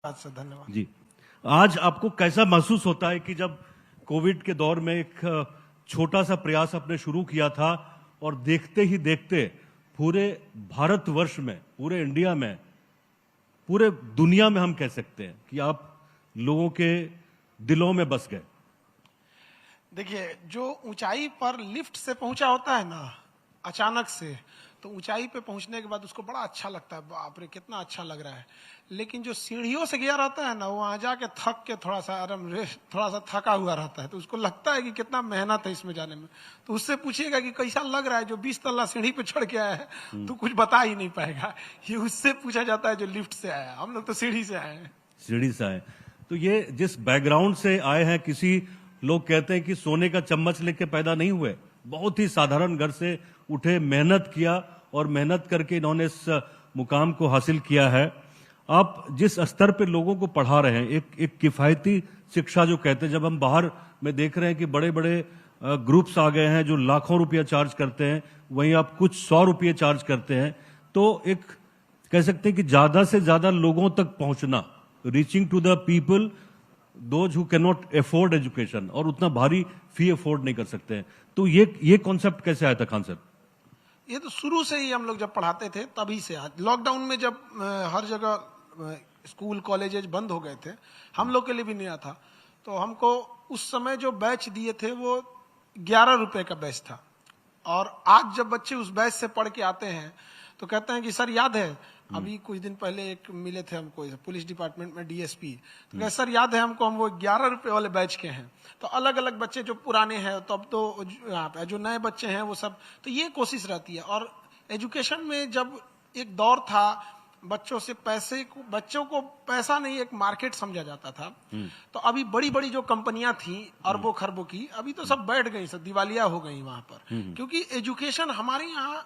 अच्छा, धन्यवाद जी। आज आपको कैसा महसूस होता है कि जब कोविड के दौर में एक छोटा सा प्रयास आपने शुरू किया था और देखते ही देखते पूरे भारतवर्ष में, पूरे इंडिया में, पूरे दुनिया में हम कह सकते हैं कि आप लोगों के दिलों में बस गए। देखिए, जो ऊंचाई पर लिफ्ट से पहुंचा होता है ना, अचानक से, तो ऊंचाई पे पहुंचने के बाद उसको बड़ा अच्छा लगता है, बाप रे कितना अच्छा लग रहा है। लेकिन जो सीढ़ियों से गया रहता है ना, वो वहां जाके थक के थोड़ा सा थका हुआ रहता है, तो उसको लगता है कि कितना मेहनत है इसमें जाने में। तो उससे पूछिएगा कि कैसा लग रहा है, जो 20 तल्ला सीढ़ी पे चढ़ के आया है, तो कुछ बता ही नहीं पाएगा। ये उससे पूछा जाता है जो लिफ्ट से आया। हम लोग तो सीढ़ी से आए हैं। सीढ़ी से आए, तो ये जिस बैकग्राउंड से आए हैं, किसी लोग कहते हैं कि सोने का चम्मच लेके पैदा नहीं हुए, बहुत ही साधारण घर से उठे, मेहनत किया और मेहनत करके इन्होंने इस मुकाम को हासिल किया है। आप जिस स्तर पे लोगों को पढ़ा रहे हैं, एक किफायती शिक्षा जो कहते हैं, जब हम बाहर में देख रहे हैं कि बड़े बड़े ग्रुप्स आ गए हैं जो लाखों रुपया चार्ज करते हैं, वहीं आप कुछ 100 रुपये चार्ज करते हैं, तो एक कह सकते हैं कि ज्यादा से ज्यादा लोगों तक पहुंचना, reaching to the people those who can not afford education, और उतना भारी फी अफोर्ड नहीं कर सकते हैं। तो ये कॉन्सेप्ट कैसे आया था खान सर? ये तो शुरू से ही हम लोग जब पढ़ाते थे तभी से। आज लॉकडाउन में जब हर जगह स्कूल कॉलेजेज बंद हो गए थे, हम लोग के लिए भी नया था, तो हमको उस समय जो बैच दिए थे वो 11 रुपए का बैच था। और आज जब बच्चे उस बैच से पढ़ के आते हैं तो कहते हैं कि सर याद है, अभी कुछ दिन पहले एक मिले थे हमको पुलिस डिपार्टमेंट में डीएसपी, तो कहे सर याद है हमको, हम वो 11 रुपए वाले बैच के हैं। तो अलग अलग बच्चे जो पुराने हैं, तो अब तो यहाँ पे जो नए बच्चे हैं वो सब, तो ये कोशिश रहती है। और एजुकेशन में जब एक दौर था, बच्चों को पैसा नहीं एक मार्केट समझा जाता था, तो अभी बड़ी बड़ी जो कंपनियां थी अरबों खरबों की, अभी तो सब बैठ गई, सब दिवालिया हो गई वहां पर। क्योंकि एजुकेशन हमारे यहाँ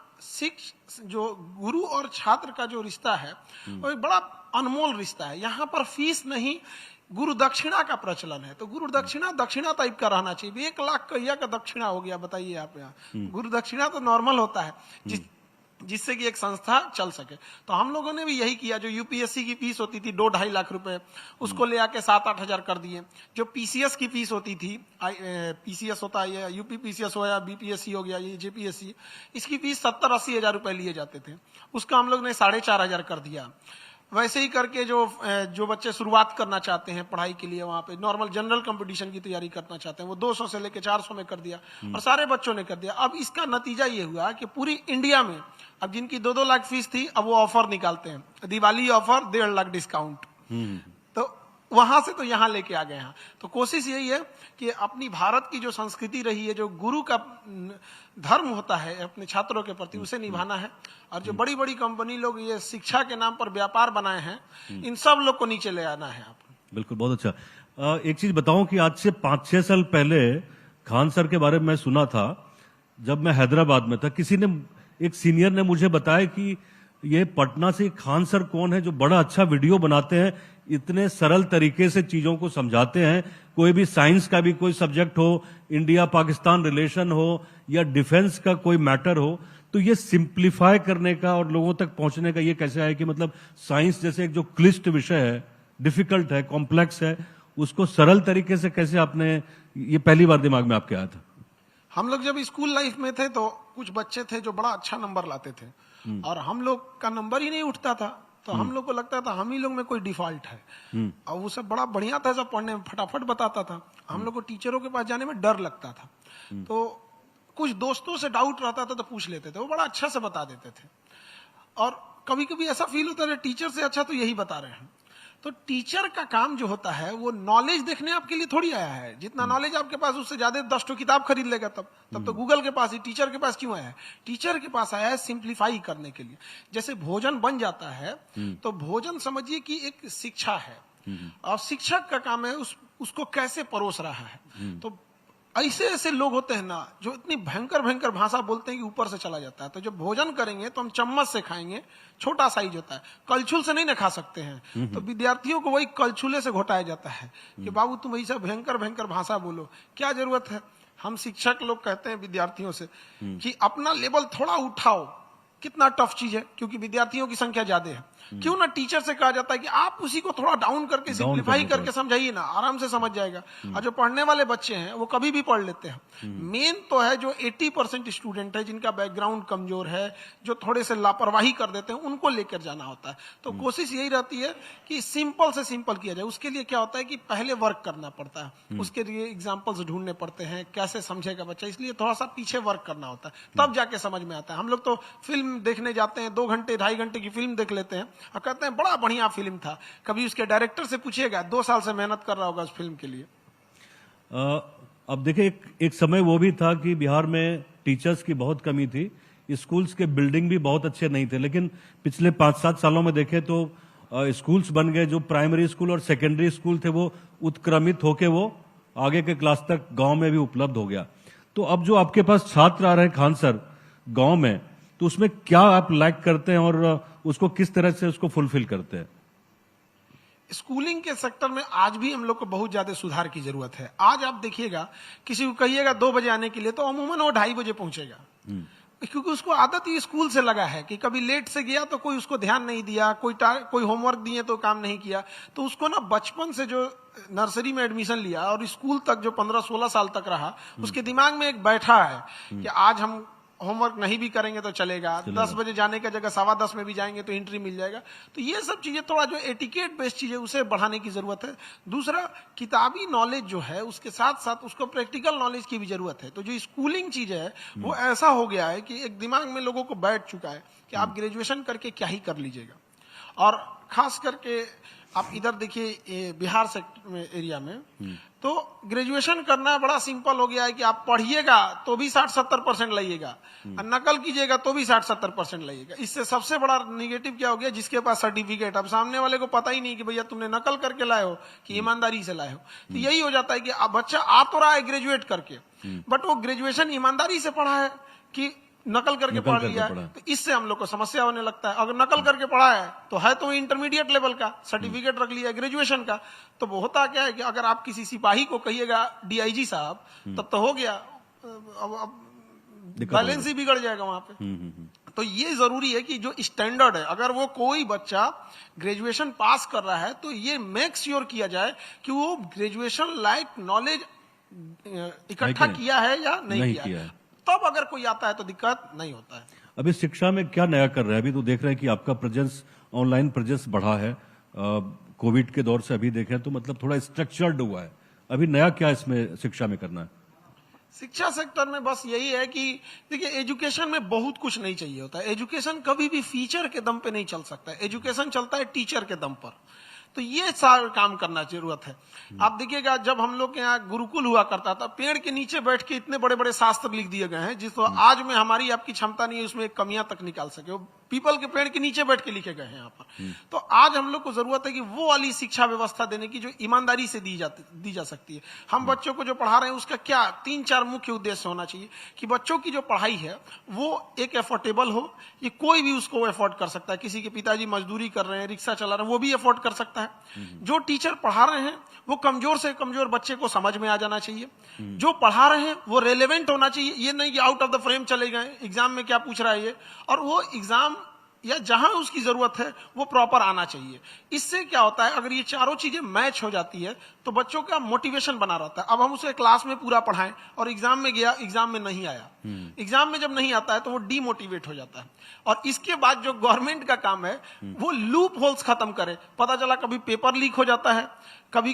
जो गुरु और छात्र का जो रिश्ता है वो एक बड़ा अनमोल रिश्ता है। यहाँ पर फीस नहीं, गुरु दक्षिणा का प्रचलन है। तो गुरु दक्षिणा टाइप का रहना चाहिए। 1 लाख कहिया का दक्षिणा हो गया, बताइए आप। यहाँ गुरु दक्षिणा तो नॉर्मल होता है जिससे कि एक संस्था चल सके। तो हम लोगों ने भी यही किया। जो यूपीएससी की फीस होती थी 2-2.5 लाख रुपए, उसको ले आके 7-8 हजार कर दिए। जो पीसीएस की फीस होती थी, पीसीएस होता है, यूपी पीसीएस हो या बीपीएससी हो गया, ये जेपीएससी, इसकी फीस 70-80 हजार रुपए लिए जाते थे, उसका हम लोग ने 4.5 हजार कर दिया। वैसे ही करके जो बच्चे शुरुआत करना चाहते हैं पढ़ाई के लिए, वहां पे नॉर्मल जनरल कंपटीशन की तैयारी करना चाहते हैं, वो 200 से लेकर 400 में कर दिया, और सारे बच्चों ने कर दिया। अब इसका नतीजा ये हुआ कि पूरी इंडिया में अब जिनकी 2-2 लाख फीस थी, अब वो ऑफर निकालते हैं, दिवाली ऑफर 1.5 लाख डिस्काउंट। तो वहां से तो यहाँ लेके आ गए हैं। तो कोशिश यही है कि अपनी भारत की जो संस्कृति रही है, जो गुरु का धर्म होता है अपने छात्रों के प्रति, उसे निभाना है। और जो बड़ी बड़ी कंपनी लोग ये शिक्षा के नाम पर व्यापार बनाए हैं, इन सब लोग को नीचे ले आना है। आप बिल्कुल, बहुत अच्छा। एक चीज बताऊं कि आज से 5-6 साल पहले खान सर के बारे में मैं सुना था, जब मैं हैदराबाद में था। किसी ने, एक सीनियर ने मुझे बताया कि ये पटना से खान सर कौन है जो बड़ा अच्छा वीडियो बनाते हैं, इतने सरल तरीके से चीजों को समझाते हैं। कोई भी साइंस का भी कोई सब्जेक्ट हो, इंडिया पाकिस्तान रिलेशन हो या डिफेंस का कोई मैटर हो, तो ये सिंप्लीफाई करने का और लोगों तक पहुंचने का ये कैसे है कि मतलब साइंस जैसे एक जो क्लिष्ट विषय है, डिफिकल्ट है, कॉम्प्लेक्स है, उसको सरल तरीके से कैसे आपने, ये पहली बार दिमाग में आपके आया था? हम लोग जब स्कूल लाइफ में थे तो कुछ बच्चे थे जो बड़ा अच्छा नंबर लाते थे, और हम लोग का नंबर ही नहीं उठता था, तो हम लोग को लगता था हम ही लोग में कोई डिफॉल्ट है। और वो सब बड़ा बढ़िया था, सब पढ़ने में फटाफट बताता था। हम लोग को टीचरों के पास जाने में डर लगता था, तो कुछ दोस्तों से डाउट रहता था तो पूछ लेते थे, वो बड़ा अच्छा से बता देते थे। और कभी कभी ऐसा फील होता है टीचर से अच्छा तो यही बता रहे हैं। तो टीचर का काम जो होता है वो नॉलेज देखने आपके लिए थोड़ी आया है। जितना नॉलेज आपके पास, उससे ज्यादा 10 ठो किताब खरीद लेगा तब तो गूगल के पास ही, टीचर के पास क्यों आया है? टीचर के पास आया है सिंप्लीफाई करने के लिए। जैसे भोजन बन जाता है, तो भोजन समझिए कि एक शिक्षा है, और शिक्षक का काम है उसको कैसे परोस रहा है। तो ऐसे ऐसे लोग होते हैं ना जो इतनी भयंकर भयंकर भाषा बोलते हैं कि ऊपर से चला जाता है। तो जब भोजन करेंगे तो हम चम्मच से खाएंगे, छोटा साइज होता है, कलछुल से नहीं ना खा सकते हैं। तो विद्यार्थियों को वही कलछुले से घोटाया जाता है कि बाबू तुम ऐसा भयंकर भयंकर भाषा बोलो, क्या जरूरत है? हम शिक्षक लोग कहते हैं विद्यार्थियों से कि अपना लेवल थोड़ा उठाओ। कितना टफ चीज है, क्योंकि विद्यार्थियों की संख्या ज्यादा है। क्यों ना टीचर से कहा जाता है कि आप उसी को थोड़ा डाउन करके सिंप्लीफाई करके समझाइए ना, आराम से समझ जाएगा। और जो पढ़ने वाले बच्चे हैं वो कभी भी पढ़ लेते हैं। मेन तो है जो 80% स्टूडेंट है जिनका बैकग्राउंड कमजोर है, जो थोड़े से लापरवाही कर देते हैं, उनको लेकर जाना होता है। तो कोशिश यही रहती है कि सिंपल से सिंपल किया जाए। उसके लिए क्या होता है कि पहले वर्क करना पड़ता है, उसके लिए एग्जाम्पल्स ढूंढने पड़ते हैं, कैसे समझेगा बच्चा, इसलिए थोड़ा सा पीछे वर्क करना होता है, तब जाके समझ में आता है। हम लोग तो फिल्म देखने जाते हैं, 2 घंटे 2.5 घंटे की फिल्म देख लेते हैं और कहते हैं बड़ा बढ़िया फिल्म था। कभी उसके डायरेक्टर से पूछिएगा, 2 साल से मेहनत कर रहा होगा उस फिल्म के लिए। अब देखिए, एक समय वो भी था कि बिहार में टीचर्स की बहुत कमी थी, स्कूल्स के बिल्डिंग भी बहुत अच्छे नहीं थे, लेकिन पिछले 5-7 सालों में देखें तो स्कूल्स बन गए। जो प्राइमरी स्कूल और सेकेंडरी स्कूल थे वो उत्क्रमित होके वो आगे के क्लास तक गांव में भी उपलब्ध हो गया। तो अब जो आपके पास छात्र आ रहे हैं खान सर गांव में, तो उसमें क्या आप लैक करते हैं और उसको किस तरह से उसको फुलफिल करते हैं? स्कूलिंग के सेक्टर में आज भी हम लोग को बहुत ज्यादा सुधार की जरूरत है। आज आप देखिएगा, किसी को कहिएगा 2 बजे आने के लिए तो अमूमन वो 2:30 बजे पहुंचेगा, क्योंकि उसको आदत ही स्कूल से लगा है कि कभी लेट से गया तो कोई उसको ध्यान नहीं दिया, कोई होमवर्क दिए तो काम नहीं किया। तो उसको ना बचपन से जो नर्सरी में एडमिशन लिया और स्कूल तक जो 15-16 साल तक रहा, उसके दिमाग में एक बैठा है कि आज हम होमवर्क नहीं भी करेंगे तो चलेगा, 10 बजे जाने का जगह 10:15 में भी जाएंगे तो एंट्री मिल जाएगा। तो ये सब चीजें थोड़ा जो एटिकेट बेस्ड चीजें उसे बढ़ाने की जरूरत है। दूसरा, किताबी नॉलेज जो है उसके साथ साथ उसको प्रैक्टिकल नॉलेज की भी जरूरत है। तो जो स्कूलिंग चीज है वो ऐसा हो गया है कि एक दिमाग में लोगों को बैठ चुका है कि आप ग्रेजुएशन करके क्या ही कर लीजिएगा। और खास करके आप इधर देखिए बिहार सेक्टर एरिया में तो ग्रेजुएशन करना बड़ा सिंपल हो गया है कि आप पढ़िएगा तो भी 60-70% लाइएगा और नकल कीजिएगा तो भी 60-70% लाइएगा। इससे सबसे बड़ा निगेटिव क्या हो गया, जिसके पास सर्टिफिकेट, अब सामने वाले को पता ही नहीं कि भैया तुमने नकल करके लाए हो कि ईमानदारी से लाए हो। तो यही हो जाता है कि अब बच्चा आ तो रहा है ग्रेजुएट करके, बट वो ग्रेजुएशन ईमानदारी से पढ़ा है कि नकल करके पढ़ लिया है। तो इससे हम लोग को समस्या होने लगता है। अगर नकल करके पढ़ा है तो इंटरमीडिएट लेवल का सर्टिफिकेट रख लिया ग्रेजुएशन का, तो वो होता क्या है कि अगर आप किसी सिपाही को कहिएगा डीआईजी साहब, तब तो हो गया, अब बैलेंस ही बिगड़ जाएगा वहां पे। तो ये जरूरी है कि जो स्टैंडर्ड है, अगर वो कोई बच्चा ग्रेजुएशन पास कर रहा है तो ये मेक श्योर किया जाए कि वो ग्रेजुएशन लायक नॉलेज इकट्ठा किया है या नहीं किया है। तब अगर कोई आता है तो दिक्कत नहीं होता है। अभी शिक्षा में क्या नया कर रहे हैं? अभी तो देख रहे हैं कि आपका प्रेजेंस, ऑनलाइन प्रेजेंस बढ़ा है कोविड के दौर से। अभी देखें तो मतलब थोड़ा स्ट्रक्चर्ड हुआ है। अभी नया क्या इसमें शिक्षा में करना है? शिक्षा सेक्टर में बस यही है कि देखिए, एजुकेशन में बहुत कुछ नहीं चाहिए होता है। एजुकेशन कभी भी फीचर के दम पे नहीं चल सकता है, एजुकेशन चलता है टीचर के दम पर। तो ये सारा काम करना जरूरत है। आप देखिएगा, जब हम लोग के यहाँ गुरुकुल हुआ करता था, पेड़ के नीचे बैठ के इतने बड़े बड़े शास्त्र लिख दिए गए हैं जिसको आज में हमारी आपकी क्षमता नहीं है उसमें कमियां तक निकाल सके। वो पीपल के पेड़ के नीचे बैठ के लिखे गए हैं यहाँ पर। तो आज हम लोग को जरूरत है कि वो वाली शिक्षा व्यवस्था देने की जो ईमानदारी से दी जा सकती है। हम बच्चों को जो पढ़ा रहे हैं उसका क्या 3-4 मुख्य उद्देश्य होना चाहिए कि बच्चों की जो पढ़ाई है वो एक एफोर्डेबल हो, ये कोई भी उसको एफोर्ड कर सकता है। किसी के पिताजी मजदूरी कर रहे हैं, रिक्शा चला रहे हैं, वो भी एफोर्ड कर सकता है। जो टीचर पढ़ा रहे हैं वो कमजोर से कमजोर बच्चे को समझ में आ जाना चाहिए। जो पढ़ा रहे हैं वो रेलेवेंट होना चाहिए, ये नहीं कि आउट ऑफ द फ्रेम चले गए, एग्जाम में क्या पूछ रहा है ये, और वो एग्जाम या जहां उसकी जरूरत है वो प्रॉपर आना चाहिए। इससे क्या होता है, अगर ये चारों चीजें मैच हो जाती है तो बच्चों का मोटिवेशन बना रहता है। अब हम उसे क्लास में पूरा पढ़ाएं और एग्जाम में गया, एग्जाम में नहीं आया, एग्जाम में जब नहीं आता है तो वो डीमोटिवेट हो जाता है। और इसके बाद जो गवर्नमेंट का काम है वो लूप होल्स खत्म करे। पता चला कभी पेपर लीक हो जाता है, कभी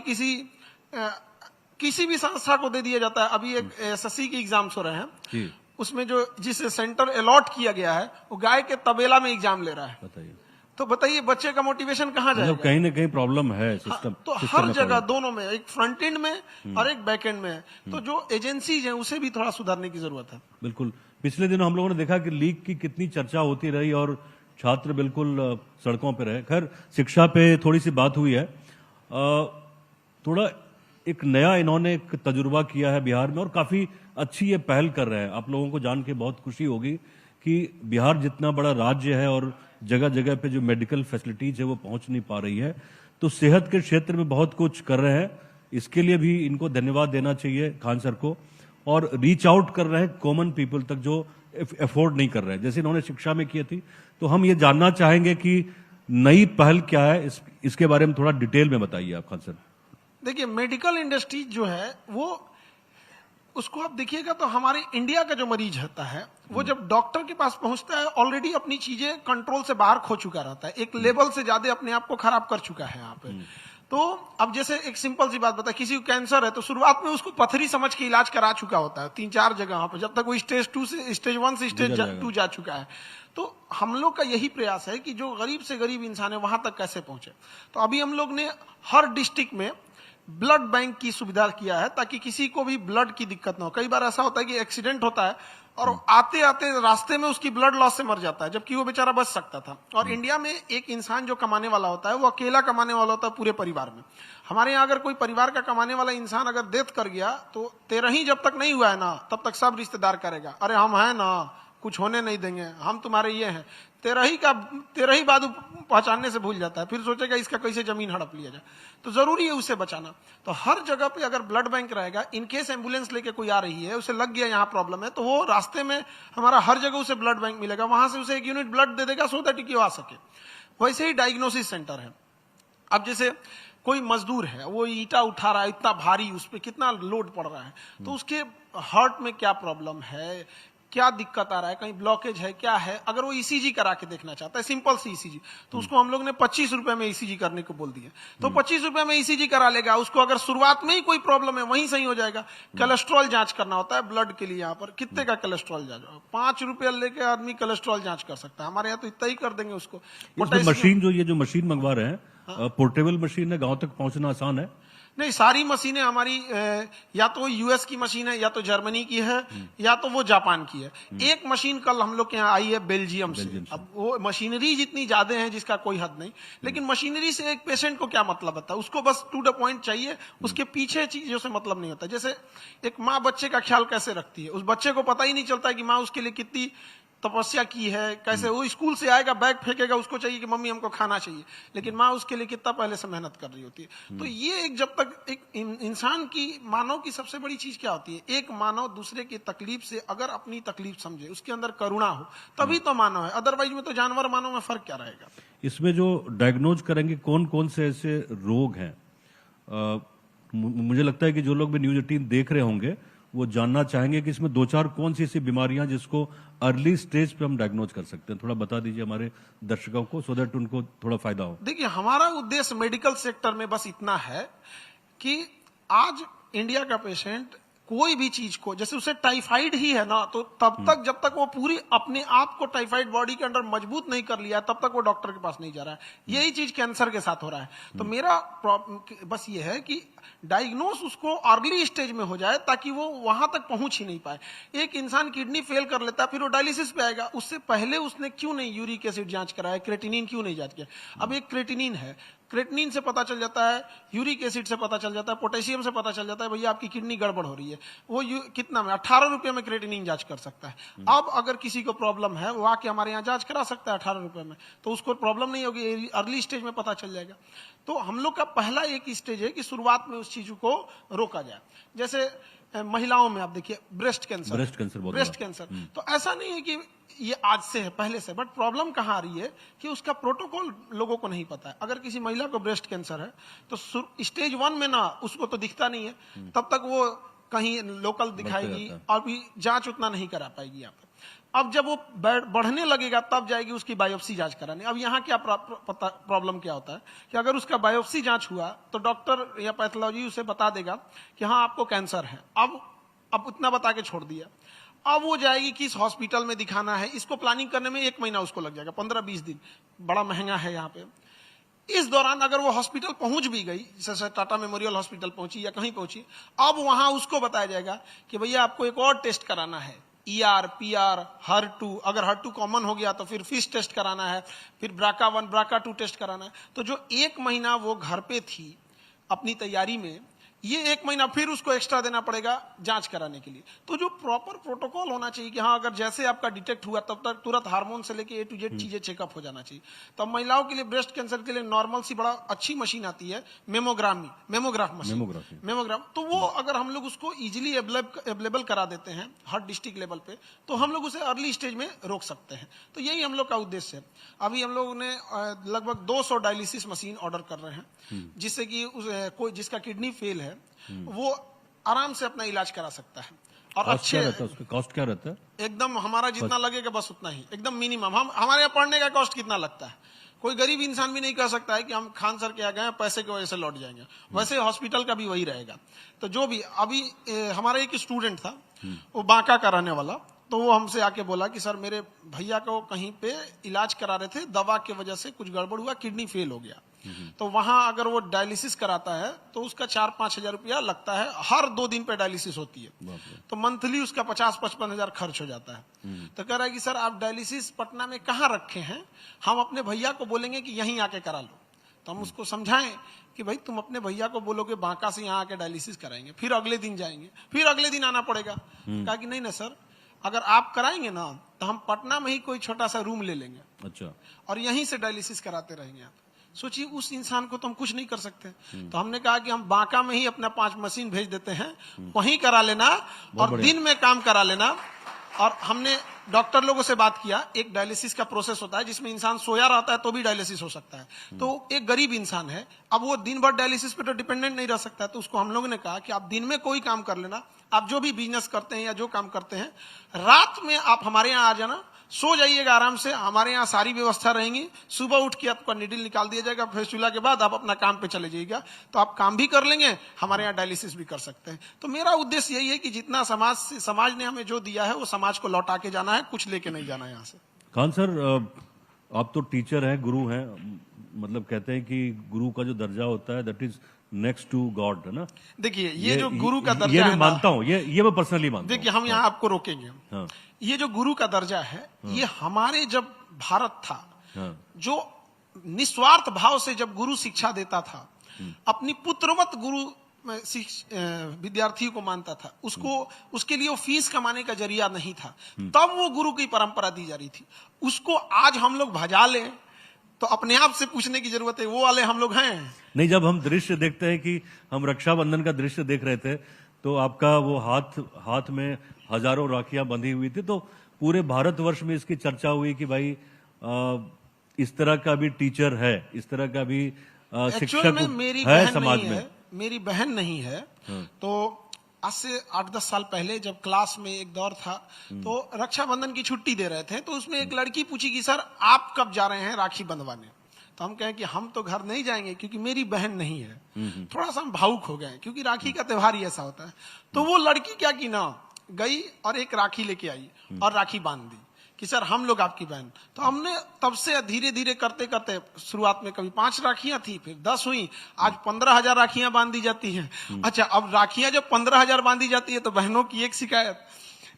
किसी भी संस्था को दे दिया जाता है। अभी एक एसएससी के एग्जाम्स हो रहे हैं, उसमें जो जिस सेंटर अलॉट किया गया है वो गाय के तबेला में एग्जाम ले रहा है। बताइए, तो बताइए बच्चे का मोटिवेशन कहाँ जाएगा? मतलब कहीं ना कहीं प्रॉब्लम है सिस्टम। तो हर जगह दोनों में, एक फ्रंट एंड में और एक बैक एंड में है। तो जो एजेंसीज हैं उसे भी थोड़ा सुधारने की जरूरत है। बिल्कुल। पिछले दिनों हम लोगों ने देखा कि लीक की कितनी चर्चा होती रही और छात्र बिल्कुल सड़कों पर रहे। खैर, शिक्षा पे थोड़ी सी बात हुई है। थोड़ा एक नया इन्होंने एक तजुर्बा किया है बिहार में और काफी अच्छी ये पहल कर रहे हैं। आप लोगों को जान के बहुत खुशी होगी कि बिहार जितना बड़ा राज्य है और जगह जगह पे जो मेडिकल फैसिलिटीज है वो पहुंच नहीं पा रही है, तो सेहत के क्षेत्र में बहुत कुछ कर रहे हैं। इसके लिए भी इनको धन्यवाद देना चाहिए खान सर को। और रीच आउट कर रहे हैं कॉमन पीपल तक जो अफोर्ड नहीं कर रहे हैं, जैसे इन्होंने शिक्षा में की थी। तो हम ये जानना चाहेंगे कि नई पहल क्या है, इसके बारे में थोड़ा डिटेल में बताइए आप खान सर। देखिए, मेडिकल इंडस्ट्री जो है वो, उसको आप देखिएगा तो हमारे इंडिया का जो मरीज होता है वो जब डॉक्टर के पास पहुंचता है ऑलरेडी अपनी चीजें कंट्रोल से बाहर खो चुका रहता है, एक लेवल से ज्यादा अपने आप को खराब कर चुका है यहाँ पे। तो अब जैसे एक सिंपल सी बात बता, किसी को कैंसर है तो शुरुआत में उसको पथरी समझ के इलाज करा चुका होता है 3-4 जगह पे, जब तक वो स्टेज 2 से स्टेज 1 से स्टेज 2 जा चुका है। तो हम लोग का यही प्रयास है कि जो गरीब से गरीब इंसान है वहां तक कैसे पहुंचे। तो अभी हम लोग ने हर डिस्ट्रिक्ट में ब्लड बैंक की सुविधा किया है ताकि किसी को भी ब्लड की दिक्कत ना हो। कई बार ऐसा होता है कि एक्सीडेंट होता है और आते आते रास्ते में उसकी ब्लड लॉस से मर जाता है, जबकि वो बेचारा बच सकता था। और इंडिया में एक इंसान जो कमाने वाला होता है वो अकेला कमाने वाला होता है पूरे परिवार में। हमारे यहाँ अगर कोई परिवार का कमाने वाला इंसान अगर डेथ कर गया तो 13 ही जब तक नहीं हुआ है ना तब तक सब रिश्तेदार करेगा, अरे हम हैं ना, कुछ होने नहीं देंगे, हम तुम्हारे ये हैं। 13 ही बाद पहचानने से भूल जाता है, फिर सोचेगा इसका कैसे जमीन हड़प लिया जाए। तो जरूरी है उसे बचाना। तो हर जगह पे अगर ब्लड बैंक रहेगा, इनकेस एम्बुलेंस लेके कोई आ रही है, उसे लग गया यहाँ प्रॉब्लम है, तो वो रास्ते में हमारा हर जगह उसे ब्लड बैंक मिलेगा, वहां से उसे 1 यूनिट ब्लड दे देगा सो दैट कि वो आ सके। वैसे ही डायग्नोसिस सेंटर है। अब जैसे कोई मजदूर है, वो ईटा उठा रहा है, इतना भारी, उस पर कितना लोड पड़ रहा है, तो उसके हार्ट में क्या प्रॉब्लम है, क्या दिक्कत आ रहा है, कहीं ब्लॉकेज है, क्या है, अगर वो ईसीजी करा के देखना चाहता है, सिंपल सी ईसीजी, तो उसको हम लोग ने 25 रुपए में ईसीजी करने को बोल दिया। तो 25 रुपए में ईसीजी करा लेगा। उसको अगर शुरुआत में ही कोई प्रॉब्लम है वहीं सही हो जाएगा। कोलेस्ट्रॉल जांच करना होता है ब्लड के लिए, यहाँ पर कितने का कोलेस्ट्रॉल जांच, 5 रुपया लेके आदमी कोलेस्ट्रॉल जांच कर सकता है। हमारे यहाँ तो इतना ही कर देंगे उसको। मशीन ये जो मशीन मंगवा रहे हैं, पोर्टेबल मशीन है, गांव तक पहुंचना आसान है? नहीं, सारी मशीनें हमारी या तो यूएस की मशीन है, या तो जर्मनी की है, या तो वो जापान की है। एक मशीन कल हम लोग के यहाँ आई है बेल्जियम से। अब वो मशीनरी जितनी ज्यादा है जिसका कोई हद नहीं, लेकिन मशीनरी से एक पेशेंट को क्या मतलब होता है, उसको बस टू द पॉइंट चाहिए, उसके पीछे चीजों से मतलब नहीं होता। जैसे एक माँ बच्चे का ख्याल कैसे रखती है, उस बच्चे को पता ही नहीं चलता है कि माँ उसके लिए कितनी तपस्या की है, कैसे वो स्कूल से आएगा बैग फेंकेगा, उसको चाहिए कि मम्मी हमको खाना चाहिए, लेकिन माँ उसके लिए कितना पहले से मेहनत कर रही होती है। तो ये एक, जब तक एक इंसान की, मानव की सबसे बड़ी चीज क्या होती है, एक मानव दूसरे की तकलीफ से अगर अपनी तकलीफ समझे, उसके अंदर करुणा हो, तभी तो मानव है। अदरवाइज में तो जानवर मानव में फर्क क्या रहेगा। इसमें जो डायग्नोज करेंगे कौन कौन से ऐसे रोग हैं, मुझे लगता है कि जो लोग भी न्यूज 18 देख रहे होंगे वो जानना चाहेंगे कि इसमें 2-4 कौन सी ऐसी बीमारियां जिसको अर्ली स्टेज पे हम डायग्नोज कर सकते हैं। थोड़ा बता दीजिए हमारे दर्शकों को, सो दैट उनको थोड़ा फायदा हो। देखिए, हमारा उद्देश्य मेडिकल सेक्टर में बस इतना है कि आज इंडिया का पेशेंट कोई भी चीज को, जैसे उसे टाइफाइड ही है ना, तो तब तक जब तक वो पूरी अपने आप को टाइफाइड बॉडी के अंदर मजबूत नहीं कर लिया, तब तक वो डॉक्टर के पास नहीं जा रहा है। यही चीज कैंसर के साथ हो रहा है। तो मेरा बस ये है कि डायग्नोस उसको अर्ली स्टेज में हो जाए, ताकि वो वहां तक पहुंच ही नहीं पाए। एक इंसान किडनी फेल कर लेता है, फिर वो डायलिसिस पे आएगा, उससे पहले उसने क्यों नहीं यूरिक एसिड जांच कराया, क्रेटिनिन क्यों नहीं जांच किया। अब एक क्रेटिनिन है, क्रेटिनिन से पता चल जाता है, यूरिक एसिड से पता चल जाता है, पोटेशियम से पता चल जाता है, भैया आपकी किडनी गड़बड़ हो रही है। वो कितना में 18 रुपए में क्रेटिनिन जांच कर सकता है। अब अगर किसी को प्रॉब्लम है, वो आके हमारे यहाँ जांच करा सकता है 18 रुपए में, तो उसको प्रॉब्लम नहीं होगी, अर्ली स्टेज में पता चल जाएगा। तो हम लोग का पहला एक स्टेज है कि शुरुआत में उस चीज को रोका जाए। जैसे महिलाओं में आप देखिए ब्रेस्ट कैंसर, तो ऐसा नहीं है कि ये आज से है, पहले से, बट प्रॉब्लम कहाँ आ रही है कि उसका प्रोटोकॉल लोगों को नहीं पता है। अगर किसी महिला को ब्रेस्ट कैंसर है तो स्टेज 1 में ना उसको तो दिखता नहीं है, तब तक वो कहीं लोकल दिखाएगी और भी जांच उतना नहीं करा पाएगी यहाँ पर। अब जब वो बढ़ने लगेगा तब जाएगी उसकी बायोप्सी जांच कराने। अब यहाँ क्या प्रॉब्लम क्या होता है कि अगर उसका बायोप्सी जांच हुआ तो डॉक्टर या पैथोलॉजी उसे बता देगा कि हाँ आपको कैंसर है। अब उतना बता के छोड़ दिया। अब वो जाएगी किस हॉस्पिटल में दिखाना है, इसको प्लानिंग करने में 1 महीना उसको लग जाएगा, 15-20 दिन, बड़ा महंगा है यहाँ पे। इस दौरान अगर वो हॉस्पिटल पहुंच भी गई, जैसे टाटा मेमोरियल हॉस्पिटल पहुंची या कहीं पहुंची, अब वहां उसको बताया जाएगा कि भैया आपको एक और टेस्ट कराना है, ER, PR, HER2, अगर HER2 कॉमन हो गया तो फिर फिश टेस्ट कराना है, फिर BRCA1, BRCA2 टेस्ट कराना है। तो जो 1 महीना वो घर पे थी अपनी तैयारी में ये 1 महीना फिर उसको एक्स्ट्रा देना पड़ेगा जांच कराने के लिए। तो जो प्रॉपर प्रोटोकॉल होना चाहिए कि हाँ, अगर जैसे आपका डिटेक्ट हुआ तब तक तुरंत हार्मोन से लेके A to Z चीजें चेकअप हो जाना चाहिए। तो महिलाओं के लिए ब्रेस्ट कैंसर के लिए नॉर्मल सी बड़ा अच्छी मशीन आती है, मेमोग्राफ मशीन, मेमोग्राफ। तो वो अगर हम लोग उसको इजिली अवेलेबल करा देते हैं हर डिस्ट्रिक्ट लेवल पे, तो हम लोग उसे अर्ली स्टेज में रोक सकते हैं। तो यही हम लोग का उद्देश्य है। अभी हम लोग ने लगभग 200 डायलिसिस मशीन ऑर्डर कर रहे हैं, जिससे कि कोई जिसका किडनी फेल है वो आराम से अपना इलाज करा सकता है। और अच्छे उसका कॉस्ट क्या रहता है? एकदम हमारा जितना लगेगा बस उतना ही, एकदम मिनिमम। हम हमारे यहाँ पढ़ने का कॉस्ट कितना लगता है, कोई गरीब इंसान भी नहीं कह सकता है कि हम खान सर के यहाँ गए पैसे की वजह से लौट जाएंगे। वैसे हॉस्पिटल का भी वही रहेगा। तो जो भी अभी हमारा एक स्टूडेंट था, वो बांका का रहने वाला, तो वो हमसे आके बोला कि सर मेरे भैया को कहीं पे इलाज करा रहे थे, दवा की वजह से कुछ गड़बड़ हुआ, किडनी फेल हो गया। तो वहां अगर वो डायलिसिस कराता है तो उसका 4-5 हजार रुपया लगता है, हर 2 दिन पे डायलिसिस होती है। तो मंथली उसका 50-55 हजार खर्च हो जाता है। तो कह रहा है कि सर आप डायलिसिस पटना में कहाँ रखे हैं, हम अपने भैया को बोलेंगे कि यहीं आके करा लो। तो हम उसको समझाएं कि भाई तुम अपने भैया को बोलोगे बांका से यहाँ आके डायलिसिस कराएंगे, फिर अगले दिन जाएंगे, फिर अगले दिन आना पड़ेगा। कहा कि नहीं ना सर, अगर आप कराएंगे ना तो हम पटना में ही कोई छोटा सा रूम ले लेंगे, अच्छा, और यहीं से डायलिसिस कराते रहेंगे आप। सोचिए, उस इंसान को तो हम कुछ नहीं कर सकते। तो हमने कहा कि हम बांका में ही अपना 5 मशीन भेज देते हैं, वहीं करा लेना और दिन में काम करा लेना। और हमने डॉक्टर लोगों से बात किया, एक डायलिसिस का प्रोसेस होता है जिसमें इंसान सोया रहता है तो भी डायलिसिस हो सकता है। तो एक गरीब इंसान है, अब वो दिन भर डायलिसिस पे तो डिपेंडेंट नहीं रह सकता है। तो उसको हम लोगों ने कहा कि आप दिन में कोई काम कर लेना, आप जो भी बिजनेस करते हैं या जो काम करते हैं, रात में आप हमारे यहाँ आ जाना, सो जाइएगा आराम से, हमारे यहाँ सारी व्यवस्था रहेंगी। सुबह उठ के आपका निडिल निकाल दिया जाएगा, फेस्टुला के बाद आप अपना काम पे चले जाइएगा। तो आप काम भी कर लेंगे, हमारे यहाँ डायलिसिस भी कर सकते हैं। तो मेरा उद्देश्य यही है कि जितना समाज ने हमें जो दिया है वो समाज को लौटा के जाना है, कुछ लेके नहीं जाना है यहाँ से। खान सर, आप तो टीचर हैं, गुरु हैं, मतलब कहते हैं कि गुरु का जो दर्जा होता है that is next to God, है ना? देखिए, ये जो गुरु का दर्जा है, मैं मानता हूँ, ये मैं पर्सनली मानता हूँ। देखिए, हम यहाँ आपको रोकेंगे। हाँ। ये जो गुरु का दर्जा है, ये हमारे जब भारत था, जो निस्वार्थ भाव से जब गुरु शिक्षा देता था, अपनी पुत्रवत गुरु विद्यार्थियों को मानता था, उसको उसके लिए वो फीस कमाने का जरिया नहीं था, तब वो गुरु की परंपरा दी जा रही थी। उसको आज हम लोग भजा लें तो अपने आप से पूछने की जरूरत है, वो वाले हम लोग हैं नहीं। जब हम दृश्य देखते हैं कि हम रक्षाबंधन का दृश्य देख रहे थे, तो आपका वो हाथ में हजारों राखियां बंधी हुई थी, तो पूरे भारतवर्ष में इसकी चर्चा हुई कि भाई इस तरह का भी टीचर है, इस तरह का भी शिक्षक है समाज में। मेरी बहन नहीं है। तो आज से 8-10 साल पहले जब क्लास में एक दौर था, तो रक्षाबंधन की छुट्टी दे रहे थे, तो उसमें एक लड़की पूछी कि सर आप कब जा रहे हैं राखी बंधवाने। तो हम कहें कि हम तो घर नहीं जाएंगे क्योंकि मेरी बहन नहीं है। थोड़ा सा हम भावुक हो गए क्योंकि राखी का त्योहार ही ऐसा होता है। तो वो लड़की क्या की ना, गई और एक राखी लेके आई और राखी बांध दी कि सर हम लोग आपकी बहन। तो हमने तब से धीरे धीरे करते करते, शुरुआत में कभी 5 राखियां थी, फिर 10 हुई, आज 15,000 राखियां बांधी जाती हैं। अच्छा, अब राखियां जब 15,000 बांधी जाती है तो बहनों की एक शिकायत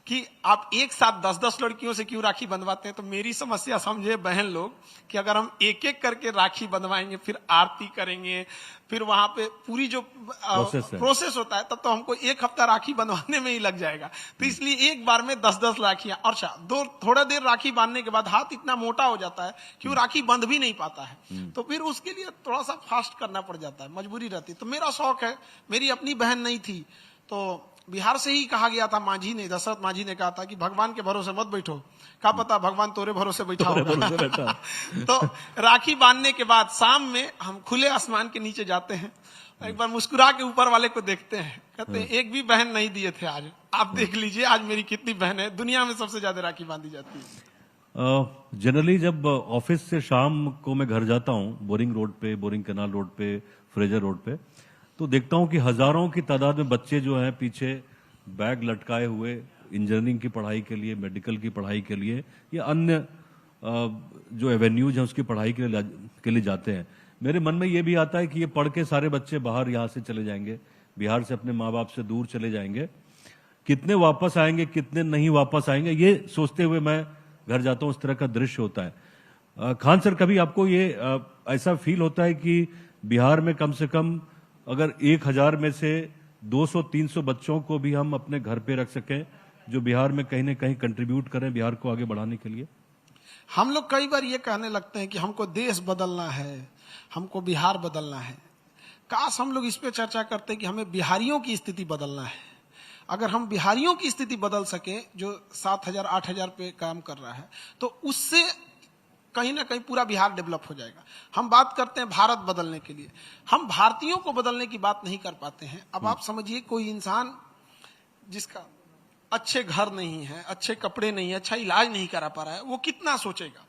कि आप एक साथ 10-10 लड़कियों से क्यों राखी बंधवाते हैं। तो मेरी समस्या समझे बहन लोग कि अगर हम एक एक करके राखी बंधवाएंगे, फिर आरती करेंगे, फिर वहां पे पूरी जो प्रोसेस होता है, तब तो हमको 1 हफ्ता राखी बंधवाने में ही लग जाएगा। तो इसलिए एक बार में 10-10 राखियां, और थोड़ा देर राखी बांधने के बाद हाथ इतना मोटा हो जाता है कि वो राखी बंध भी नहीं पाता है। तो फिर उसके लिए थोड़ा सा फास्ट करना पड़ जाता है, मजबूरी रहती है। तो मेरा शौक है, मेरी अपनी बहन नहीं थी, तो बिहार से ही कहा गया था, मांझी ने, दशरथ मांझी ने कहा था कि भगवान के भरोसे मत बैठो, क्या पता भगवान तोरे भरोसे बैठा होगा। तो राखी बांधने के बाद शाम में हम खुले आसमान के नीचे जाते हैं, एक बार मुस्कुरा के ऊपर वाले को देखते हैं, कहते हैं एक भी बहन नहीं दिए थे आज, आप देख लीजिए आज मेरी कितनी बहन है। दुनिया में सबसे ज्यादा राखी बांधी जाती है। जनरली जब ऑफिस से शाम को मैं घर जाता हूँ, बोरिंग रोड पे, बोरिंग कैनाल रोड पे, फ्रेजर रोड पे, तो देखता हूं कि हजारों की तादाद में बच्चे जो हैं पीछे बैग लटकाए हुए इंजीनियरिंग की पढ़ाई के लिए, मेडिकल की पढ़ाई के लिए या अन्य जो एवेन्यूज हैं उसकी पढ़ाई के लिए जाते हैं। मेरे मन में ये भी आता है कि ये पढ़ के सारे बच्चे बाहर यहाँ से चले जाएंगे, बिहार से अपने माँ बाप से दूर चले जाएंगे, कितने वापस आएंगे कितने नहीं वापस आएंगे, ये सोचते हुए मैं घर जाता हूँ। इस तरह का दृश्य होता है। खान सर, कभी आपको ये ऐसा फील होता है कि बिहार में कम से कम अगर 1000 में से 200-300 बच्चों को भी हम अपने घर पे रख सकें जो बिहार में कहीं ना कहीं कंट्रीब्यूट करें बिहार को आगे बढ़ाने के लिए? हम लोग कई बार ये कहने लगते हैं कि हमको देश बदलना है, हमको बिहार बदलना है। काश हम लोग इस पे चर्चा करते कि हमें बिहारियों की स्थिति बदलना है। अगर हम बिहारियों की स्थिति बदल सके, जो 7,000-8,000 पे काम कर रहा है, तो उससे कहीं ना कहीं पूरा बिहार डेवलप हो जाएगा। हम बात करते हैं भारत बदलने के लिए, हम भारतीयों को बदलने की बात नहीं कर पाते हैं। अब आप समझिए, कोई इंसान जिसका अच्छे घर नहीं है, अच्छे कपड़े नहीं है, अच्छा इलाज नहीं करा पा रहा है, वो कितना सोचेगा?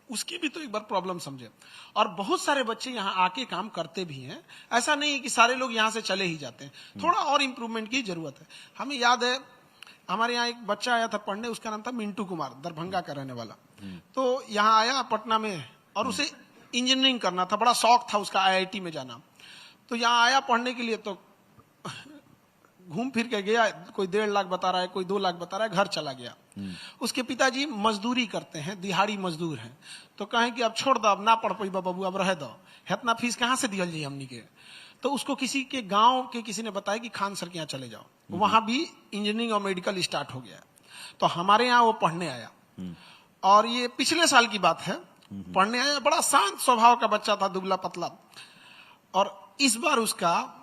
उसकी भी तो एक बार प्रॉब्लम समझे। और बहुत सारे बच्चे यहाँ आके काम करते भी हैं, ऐसा नहीं है कि सारे लोग यहाँ से चले ही जाते हैं। थोड़ा और इम्प्रूवमेंट की जरूरत है। हमें याद है, हमारे यहाँ एक बच्चा आया था पढ़ने, उसका नाम था मिंटू कुमार, दरभंगा का रहने वाला। तो यहाँ आया पटना में, और उसे इंजीनियरिंग करना था, बड़ा शौक था उसका IIT में जाना। तो यहाँ आया पढ़ने के लिए, तो घूम फिर के गया, कोई 1.5 लाख बता रहा है, कोई 2 लाख बता रहा है, घर चला गया। उसके पिताजी मजदूरी करते हैं, दिहाड़ी मजदूर हैं। तो कहें कि अब छोड़ दो, अब ना पढ़ पाई बाबू, अब रह दो, इतना फीस कहाँ से दियल जाए हमनी के। तो उसको किसी के गांव के किसी ने बताया कि खान सर के यहाँ चले जाओ, वहां भी इंजीनियरिंग और मेडिकल स्टार्ट हो गया। तो हमारे यहाँ वो पढ़ने आया, और ये पिछले साल की बात है, पढ़ने आया। बड़ा शांत स्वभाव का बच्चा था, दुबला पतला। और इस बार उसका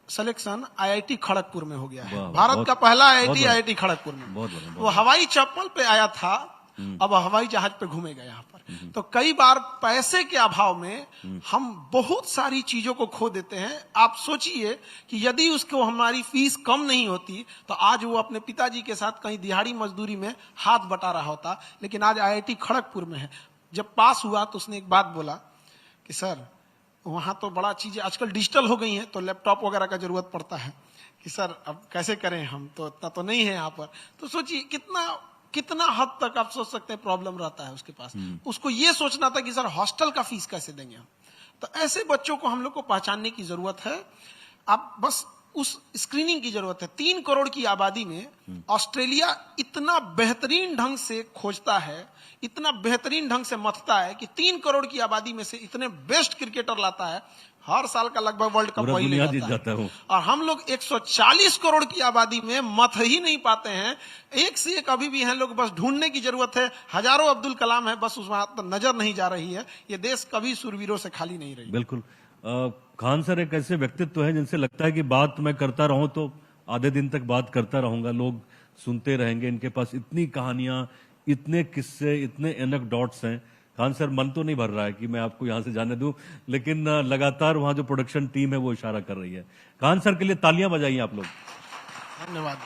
सिलेक्शन IIT खड़गपुर में हो गया है। भारत का पहला IIT खड़गपुर में। वो हवाई चप्पल पे आया था, अब हवाई जहाज पे घूमेगा यहाँ पर। तो कई बार पैसे के अभाव में हम बहुत सारी चीजों को खो देते हैं। आप सोचिए कि यदि उसको हमारी फीस कम नहीं होती, तो आज वो अपने पिताजी के साथ कहीं दिहाड़ी मजदूरी में हाथ बटा रहा होता। लेकिन आज IIT खड़गपुर में है। जब पास हुआ तो उसने एक बात बोला कि सर, वहां तो बड़ा चीजें आजकल डिजिटल हो गई हैं, तो लैपटॉप वगैरह का जरूरत पड़ता है कि सर अब कैसे करें, हम तो इतना तो नहीं है यहाँ पर। तो सोचिए कितना हद तक आप सोच सकते हैं प्रॉब्लम रहता है उसके पास। उसको ये सोचना था कि सर हॉस्टल का फीस कैसे देंगे हम। तो ऐसे बच्चों को हम लोग को पहचानने की जरूरत है। आप बस उस स्क्रीनिंग की जरूरत है। 3 करोड़ की आबादी में ऑस्ट्रेलिया इतना बेहतरीन ढंग से खोजता है, इतना बेहतरीन ढंग से मथता है कि 3 करोड़ की आबादी में से इतने बेस्ट क्रिकेटर लाता है। हर साल का लगभग वर्ल्ड कप वही ले जाता है। और हम लोग 140 करोड़ की आबादी में मथ ही नहीं पाते हैं। एक से एक अभी भी हैं लोग, बस ढूंढने की जरूरत है। हजारों अब्दुल कलाम है, बस उसमें नजर नहीं जा रही है। ये देश कभी सूरवीरों से खाली नहीं रही। बिल्कुल। खान सर एक ऐसे व्यक्तित्व है जिनसे लगता है कि बात मैं करता रहूं तो आधे दिन तक बात करता रहूंगा, लोग सुनते रहेंगे। इनके पास इतनी कहानियां, इतने किस्से, इतने एनेक्डोट्स हैं। खान सर, मन तो नहीं भर रहा है कि मैं आपको यहां से जाने दूं, लेकिन लगातार वहां जो प्रोडक्शन टीम है वो इशारा कर रही है। खान सर के लिए तालियां बजाइए आप लोग। धन्यवाद।